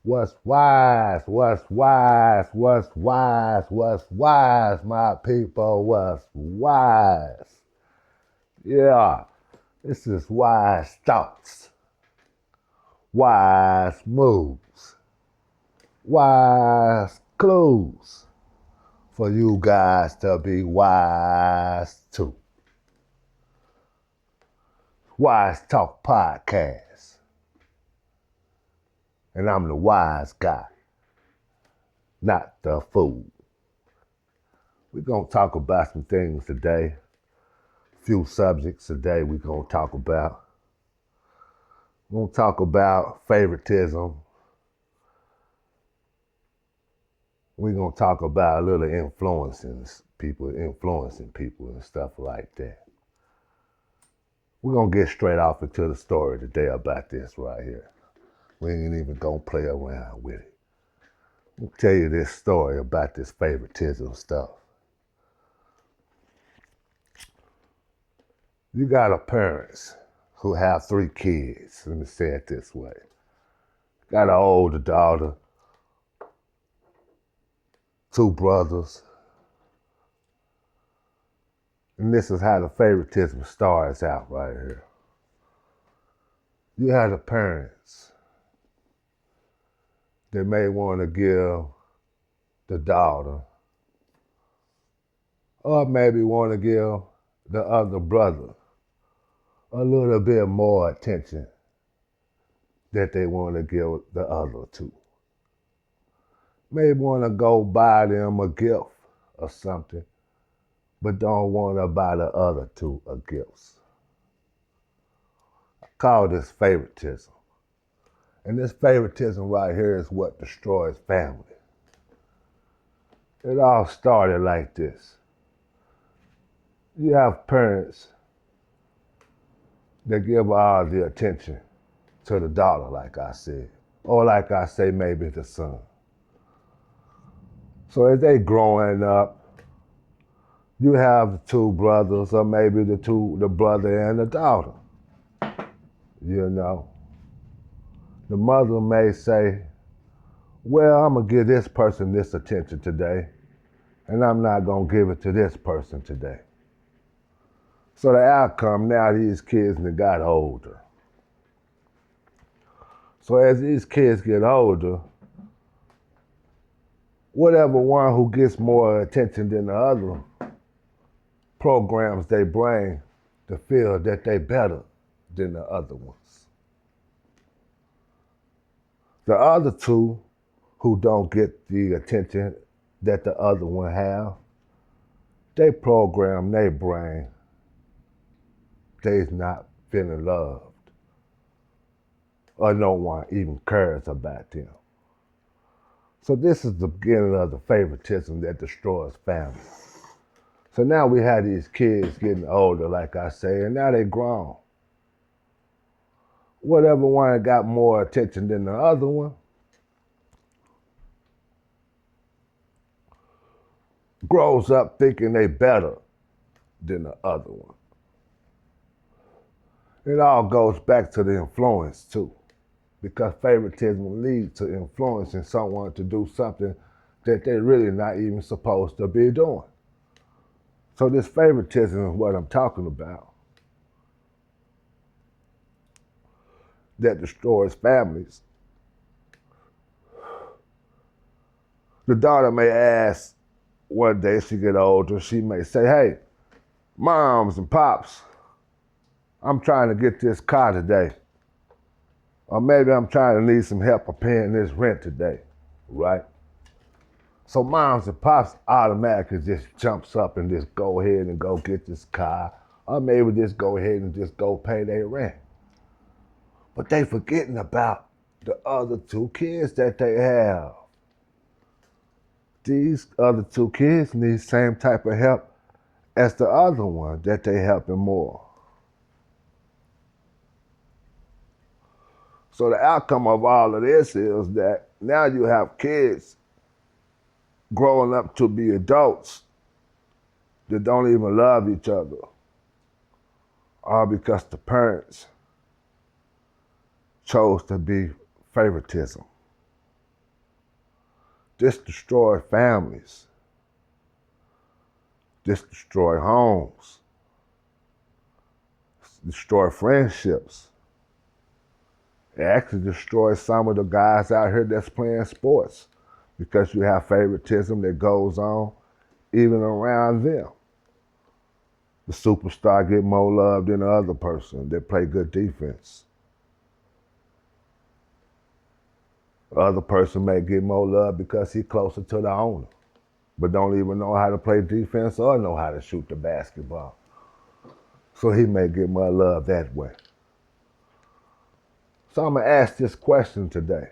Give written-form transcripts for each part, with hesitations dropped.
What's wise? What's wise? What's wise? What's wise, my people? What's wise? Yeah, this is wise thoughts, wise moves, wise clues for you guys to be wise too. Wise Talk Podcast. And I'm the wise guy, not the fool. We're going to talk about some things today. A few subjects today we're going to talk about. We're going to talk about favoritism. We're going to talk about a little influencing people and stuff like that. We're going to get straight off into the story today about this right here. We ain't even going to play around with it. I'll tell you this story about this favoritism stuff. You got a parents who have 3 kids, let me say it this way. Got an older daughter, 2 brothers, and this is how the favoritism starts out right here. You have the parents that may want to give the daughter, or maybe want to give the other brother a little bit more attention that they want to give the other 2. Maybe want to go buy them a gift or something, but don't want to buy the other 2 a gift. I call this favoritism. And this favoritism right here is what destroys family. It all started like this. You have parents that give all the attention to the daughter, like I said, or like I say, maybe the son. So as they growing up, you have the 2 brothers, or maybe the brother and the daughter. You know, the mother may say, well, I'm gonna give this person this attention today, and I'm not gonna give it to this person today. So the outcome, now these kids got older. So as these kids get older, whatever one who gets more attention than the other programs their brain to feel that they better than the other ones. The other 2 who don't get the attention that the other one have, they program their brain they's not feeling loved, or no one even cares about them. So this is the beginning of the favoritism that destroys family. So now we have these kids getting older, like I say, and now they grown. Whatever one got more attention than the other one grows up thinking they better than the other one. It all goes back to the influence too, because favoritism leads to influencing someone to do something that they're really not even supposed to be doing. So this favoritism is what I'm talking about, that destroys families. The daughter may ask, one day she get older, she may say, hey, moms and pops, I'm trying to get this car today. Or maybe I'm trying to need some help of paying this rent today, right? So moms and pops automatically just jumps up and just go ahead and go get this car, or maybe just go ahead and just go pay their rent. But they forgetting about the other 2 kids that they have. These other 2 kids need the same type of help as the other one that they helping more. So the outcome of all of this is that now you have kids growing up to be adults that don't even love each other, all because the parents chose to be favoritism. This destroyed families. This destroyed homes. Destroyed friendships. It actually destroys some of the guys out here that's playing sports because you have favoritism that goes on even around them. The superstar get more love than the other person that play good defense. The other person may get more love because he's closer to the owner, but don't even know how to play defense or know how to shoot the basketball. So he may get more love that way. So I'm gonna ask this question today.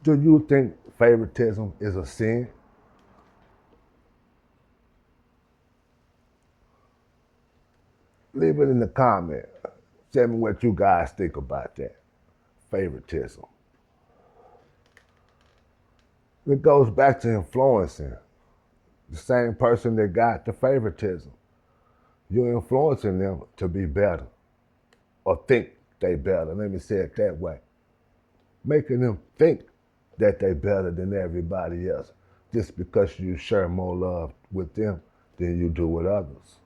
Do you think favoritism is a sin? Leave it in the comment. Tell me what you guys think about that. Favoritism. It goes back to influencing. The same person that got the favoritism. You're influencing them to be better or think they better. Let me say it that way. Making them think that they better than everybody else just because you share more love with them than you do with others.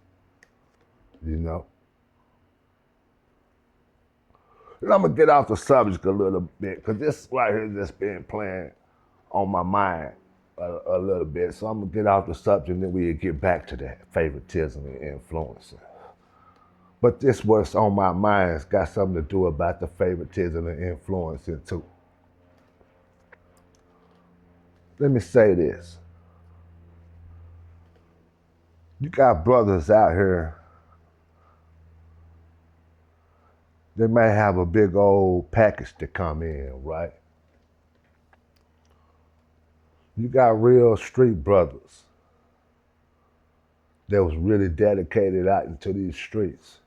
You know? And I'm gonna get off the subject a little bit because this right here just been playing on my mind a little bit. So I'm gonna get off the subject and then we'll get back to that favoritism and influencing. But this what's on my mind has got something to do about the favoritism and influencing too. Let me say this. You got brothers out here, they may have a big old package to come in, right? You got real street brothers that was really dedicated out into these streets.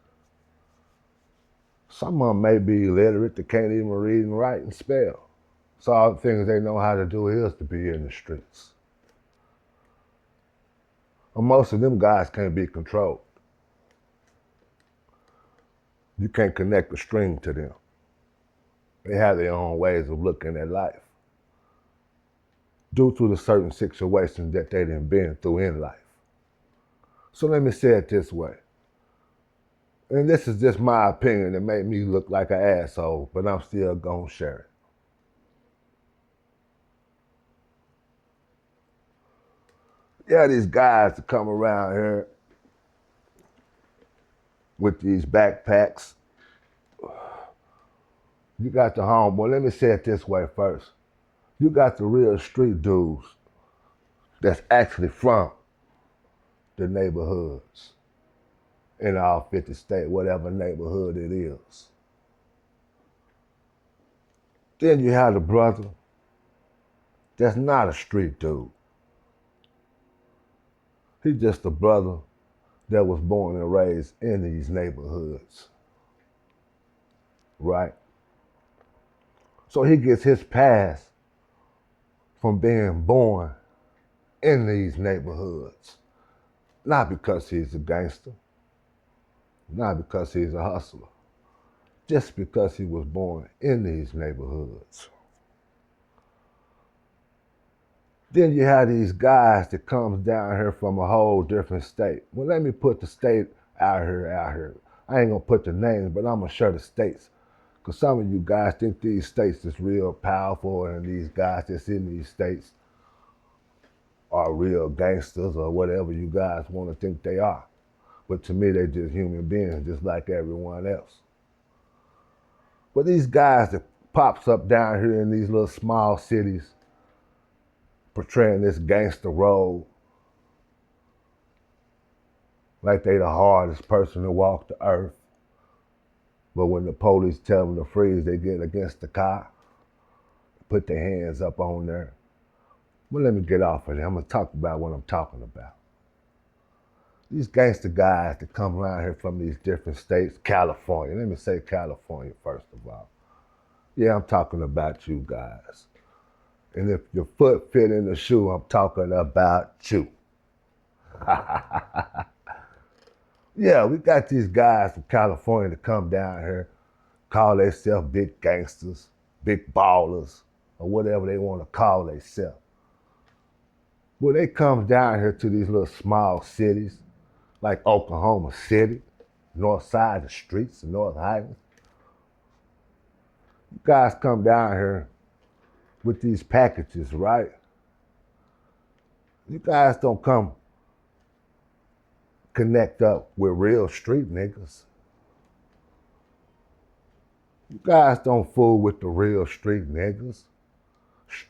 Some of them may be illiterate, they can't even read and write and spell. So all the things they know how to do is to be in the streets. And most of them guys can't be controlled. You can't connect a string to them. They have their own ways of looking at life due to the certain situations that they done been through in life. So let me say it this way. And this is just my opinion. It made me look like an asshole, but I'm still gonna share it. Yeah, these guys that come around here with these backpacks. You got the homeboy. Let me say it this way first. You got the real street dudes that's actually from the neighborhoods in all 50 states, whatever neighborhood it is. Then you have the brother that's not a street dude. He's just a brother that was born and raised in these neighborhoods, right? So he gets his pass from being born in these neighborhoods. Not because he's a gangster, not because he's a hustler, just because he was born in these neighborhoods. Then you have these guys that comes down here from a whole different state. Well, let me put the state out here. I ain't gonna put the names, but I'm gonna share the states. Because some of you guys think these states is real powerful and these guys that's in these states are real gangsters or whatever you guys want to think they are. But to me, they're just human beings, just like everyone else. But these guys that pops up down here in these little small cities, portraying this gangster role, like they the hardest person to walk the earth. But when the police tell them to freeze, they get against the car, put their hands up on there. Well, let me get off of it. I'm gonna talk about what I'm talking about. These gangster guys that come around here from these different states, California. Let me say California first of all. Yeah, I'm talking about you guys. And if your foot fit in the shoe, I'm talking about you. Yeah, we got these guys from California that come down here, call themselves big gangsters, big ballers, or whatever they want to call themselves. When they come down here to these little small cities, like Oklahoma City, north side of the streets, the North Highlands, you guys come down here with these packages, right? You guys don't come connect up with real street niggas. You guys don't fool with the real street niggas,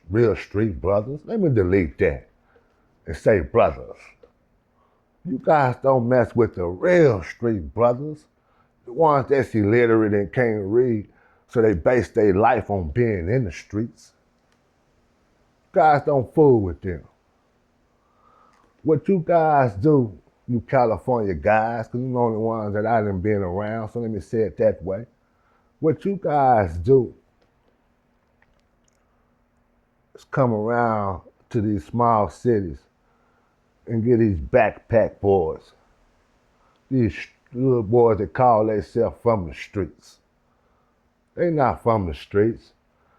real street brothers. Let me delete that and say brothers. You guys don't mess with the real street brothers, the ones that's illiterate and can't read, so they base their life on being in the streets. You guys don't fool with them. What you guys do, you California guys, because you're the only ones that I done been around, so let me say it that way. What you guys do is come around to these small cities and get these backpack boys, these little boys that call themselves from the streets. They not from the streets.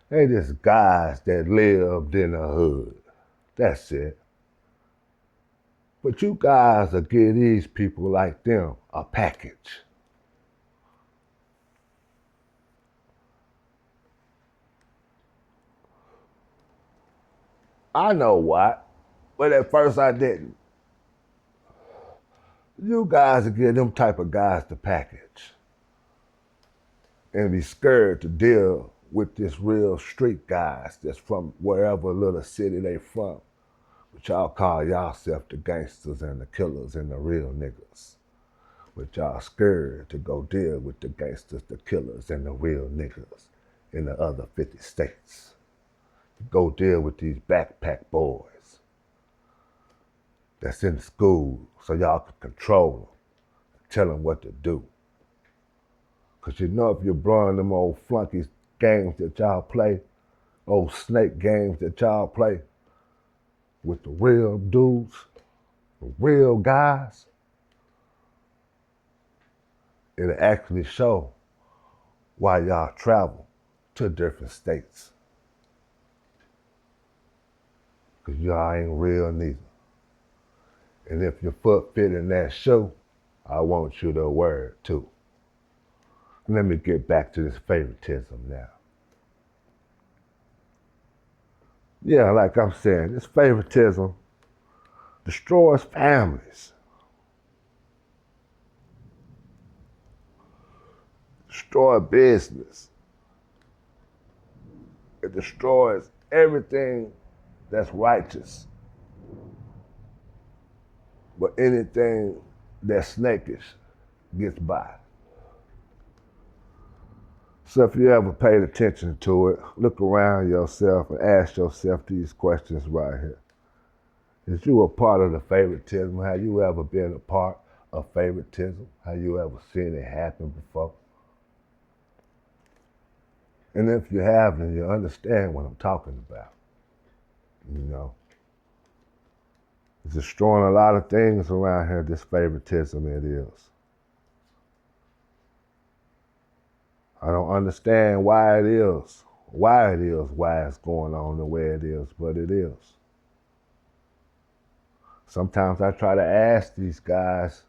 They just guys that lived in the hood. That's it. But you guys will give these people like them a package. I know why, but at first I didn't. You guys will give them type of guys the package and be scared to deal with this real street guys that's from wherever little city they from. But y'all call yourself the gangsters and the killers and the real niggas. But y'all scared to go deal with the gangsters, the killers, and the real niggas in the other 50 states. Go deal with these backpack boys that's in school so y'all can control them, tell them what to do. Because you know if you're blowing them old flunky games that y'all play, old snake games that y'all play with the real dudes, the real guys, it'll actually show why y'all travel to different states. Because y'all ain't real neither. And if your foot fit in that shoe, I want you to wear it too. Let me get back to this favoritism now. Yeah, like I'm saying, this favoritism destroys families. Destroys business. It destroys everything that's righteous. But anything that's snakish gets by. So if you ever paid attention to it, look around yourself and ask yourself these questions right here. Is you a part of the favoritism? Have you ever been a part of favoritism? Have you ever seen it happen before? And if you have, then you understand what I'm talking about. You know? It's destroying a lot of things around here, this favoritism it is. I don't understand why it's going on the way it is, but it is. Sometimes I try to ask these guys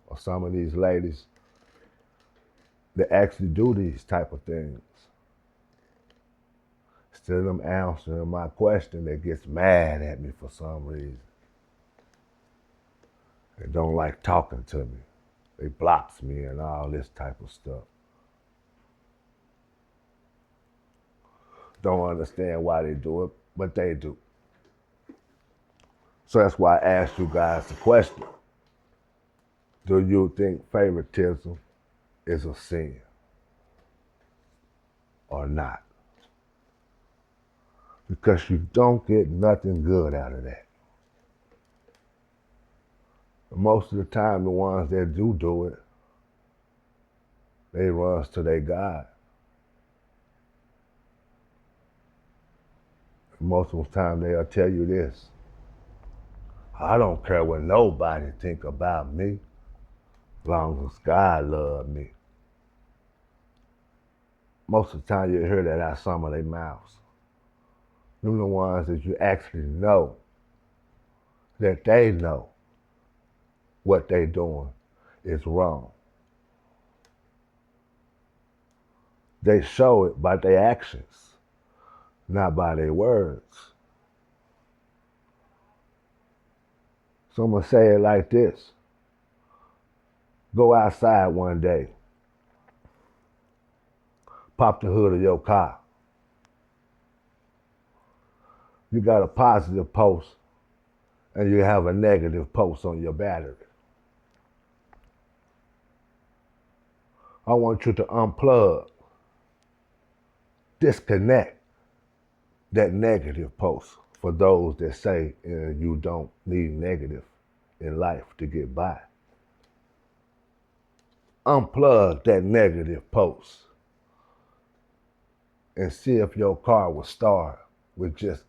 or some of these ladies that actually do these type of things. Instead of them answering my question, they gets mad at me for some reason. They don't like talking to me. They blocks me and all this type of stuff. Don't understand why they do it, but they do. So that's why I asked you guys the question. Do you think favoritism is a sin or not? Because you don't get nothing good out of that. Most of the time, the ones that do it, they runs to their God. Most of the time, they'll tell you this: I don't care what nobody think about me, as long as God love me. Most of the time, you hear that out some of their mouths. Them the ones that you actually know that they know what they doing is wrong. They show it by their actions, not by their words. So I'm gonna say it like this. Go outside one day, pop the hood of your car. You got a positive post and you have a negative post on your battery. I want you to unplug, disconnect that negative post for those that say you don't need negative in life to get by. Unplug that negative post and see if your car will start with just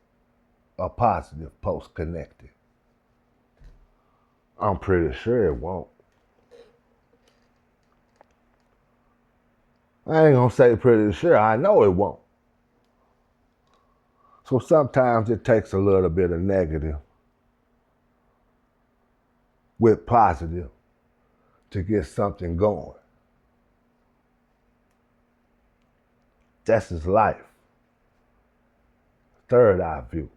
a positive post connected. I'm pretty sure it won't. I ain't gonna say pretty sure, I know it won't. So sometimes it takes a little bit of negative with positive to get something going. That's his life. Third eye view.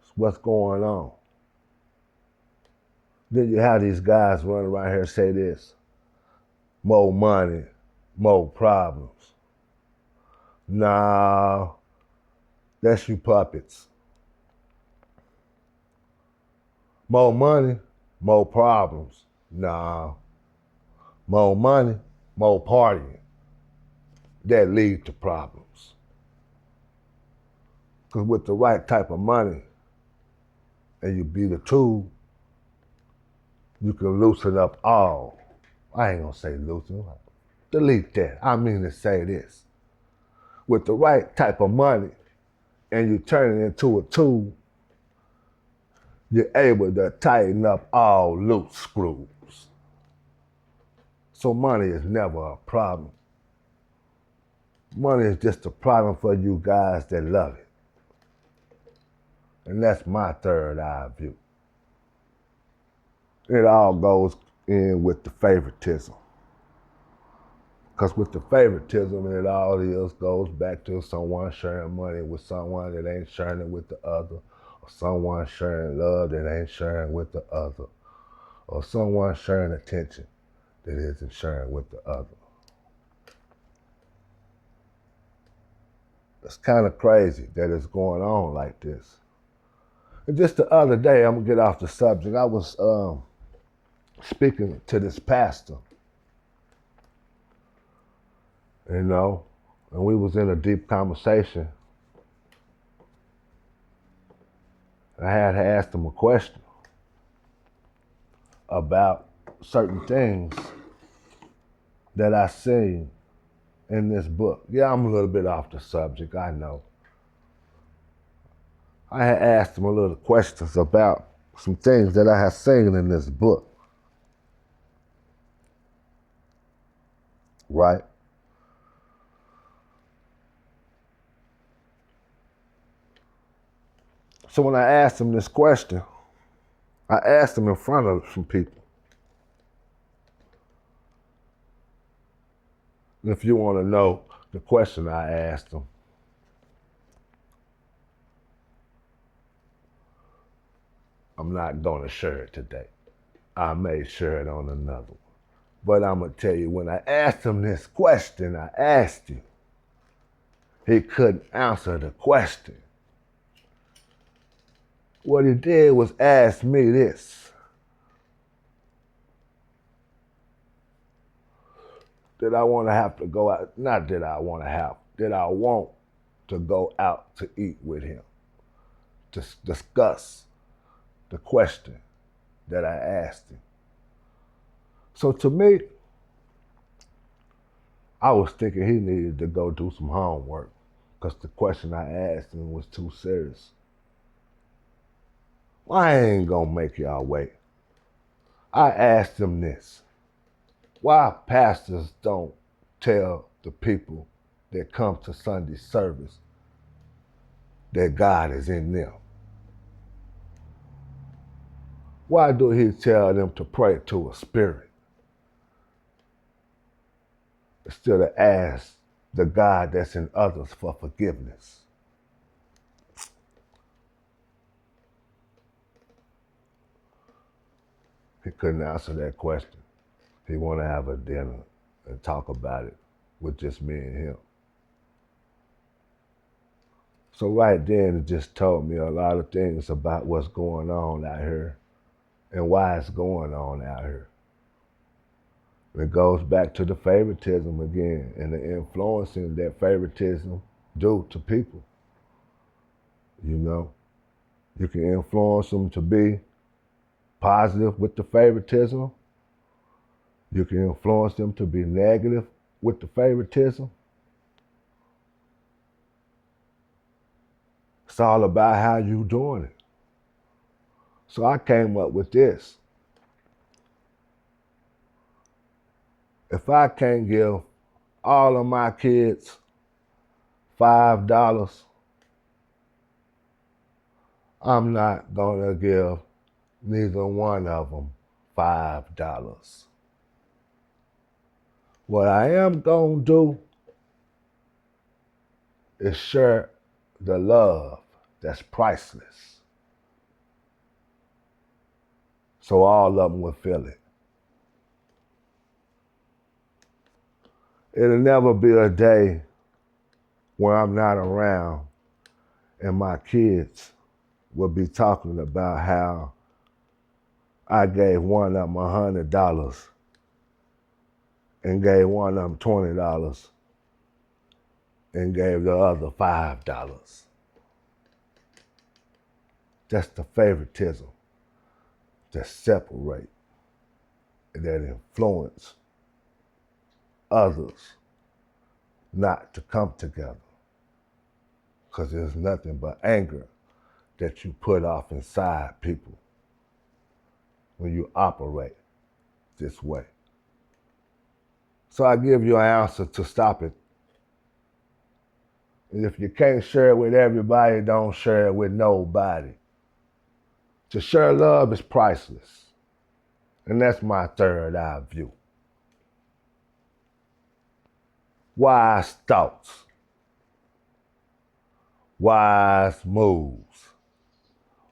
It's what's going on. Then you have these guys running around here say this: more money, more problems. Nah, that's you puppets. More money, more problems. Nah, more money, more partying. That lead to problems. Because with the right type of money, and you be the tool, you can loosen up all. I ain't gonna say loosen up. Delete that. I mean to say this. With the right type of money, and you turn it into a tool, you're able to tighten up all loose screws. So money is never a problem. Money is just a problem for you guys that love it. And that's my third eye view. It all goes in with the favoritism. Because with the favoritism, it all goes back to someone sharing money with someone that ain't sharing it with the other, or someone sharing love that ain't sharing with the other, or someone sharing attention that isn't sharing with the other. It's kind of crazy that it's going on like this. And just the other day, I'm gonna get off the subject, I was speaking to this pastor, you know, and we was in a deep conversation. I had asked him a question about certain things that I seen in this book. Yeah, I'm a little bit off the subject, I know. I had asked him a little questions about some things that I had seen in this book. Right? So when I asked him this question, I asked him in front of some people. And if you want to know the question I asked him, I'm not going to share it today. I may share it on another one. But I'm going to tell you, when I asked him this question, I asked him, he couldn't answer the question. What he did was ask me this: did I want to have to go out? Not did I want to have, did I want to go out to eat with him to discuss the question that I asked him? So to me, I was thinking he needed to go do some homework because the question I asked him was too serious. Well, I ain't gonna make y'all wait. I asked him this: why pastors don't tell the people that come to Sunday service that God is in them? Why do he tell them to pray to a spirit instead of ask the God that's in others for forgiveness? He couldn't answer that question. He wanted to have a dinner and talk about it with just me and him. So right then, it just told me a lot of things about what's going on out here and why it's going on out here. It goes back to the favoritism again and the influencing that favoritism do to people. You know, you can influence them to be positive with the favoritism. You can influence them to be negative with the favoritism. It's all about how you doing it. So I came up with this. If I can't give all of my kids $5, I'm not gonna give neither one of them $5. What I am gonna do is share the love that's priceless, so all of them will feel it. It'll never be a day where I'm not around and my kids will be talking about how I gave one of them $100 and gave one of them $20 and gave the other $5. That's the favoritism that separate and that influence others not to come together. Because there's nothing but anger that you put off inside people when you operate this way. So I give you an answer to stop it. And if you can't share it with everybody, don't share it with nobody. To share love is priceless. And that's my third eye view. Wise thoughts, wise moves,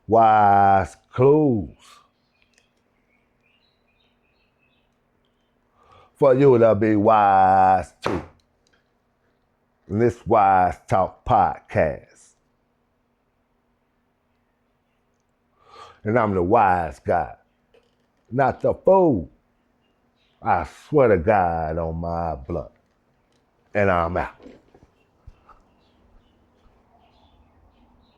wise clues. For you to be wise too. In this Wise Talk podcast. And I'm the wise guy, not the fool. I swear to God on my blood. And I'm out.